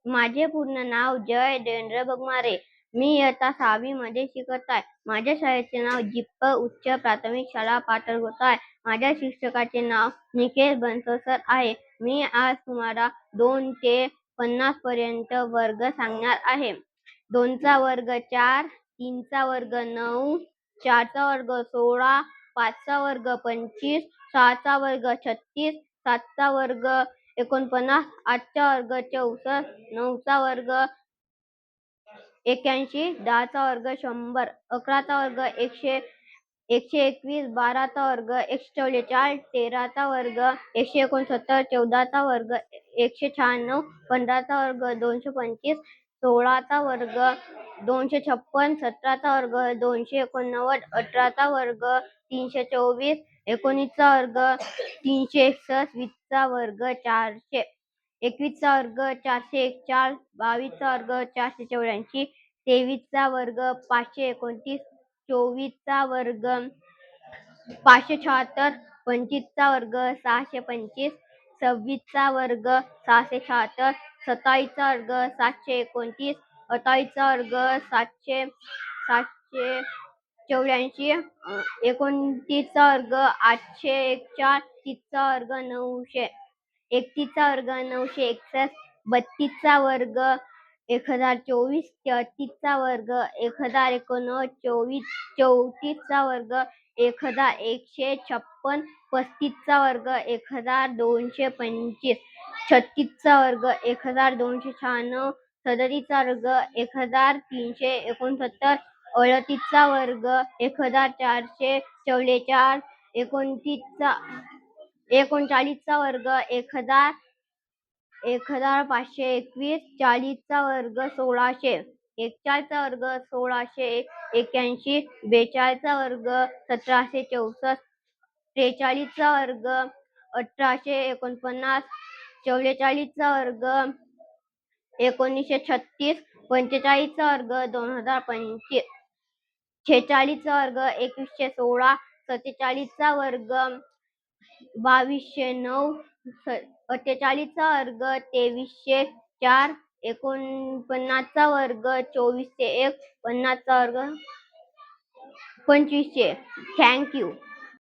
माझे पूर्ण नाव जय देवेंद्र बगमारे. मी इयत्ता 6वी मध्ये शिकत आहे. माझ्या शाळेचे नाव जिप्प उच्च प्राथमिक शाळा पाटरगोता आहे. माझ्या शिक्षकाचे नाव निकेश बनसोड सर आहे. मी आज तुम्हाला 2 ते 50 पर्यंत वर्ग सांगणार आहे. 2 चा वर्ग 4, 3 चा वर्ग 9, 4 चा वर्ग 16, 5 चा वर्ग 25, 6 चा वर्ग 36, 7 चा वर्ग 49, 8 चा वर्ग 64, 9 चा वर्ग 81, 10 चा वर्ग 100, 11 चा वर्ग 121, 12 चा वर्ग 144, 13 चा वर्ग 169, 14 चा वर्ग 196, 15 चा वर्ग 225, 16 चा वर्ग 256, 17 चा वर्ग 289, 18 चा वर्ग 324, 19 चा वर्ग 361, 20 चा वर्ग 400, 21 चा वर्ग 441, 22 चा वर्ग 484, 23 चा वर्ग 529, 24 चा वर्ग 576, 25 चा वर्ग 625, 26 चा वर्ग 676, 27 चा वर्ग 729, 28 चा वर्ग 784, 29 चा वर्ग 841, 30 चा वर्ग 900, 31 चा वर्ग 961, 32 चा वर्ग 1024, 33 चा वर्ग 1089, 34 चा वर्ग 1156, 35 चा वर्ग 1225, 36 चा वर्ग 1296, 37 चा वर्ग 1369, 38 चा वर्ग 1444, 39 चा वर्ग 1521, 40 चा वर्ग 1600, 41 चा वर्ग 1681, 42 चा वर्ग 1764, 43 चा वर्ग 1849, 44 चा वर्ग 1936, 45 चा वर्ग 2025, 46 चा वर्ग 2116, 47 चा वर्ग 2209, 48 चा वर्ग 2304, 49 चा वर्ग 2401, 50 चा वर्ग 2500. Thank you.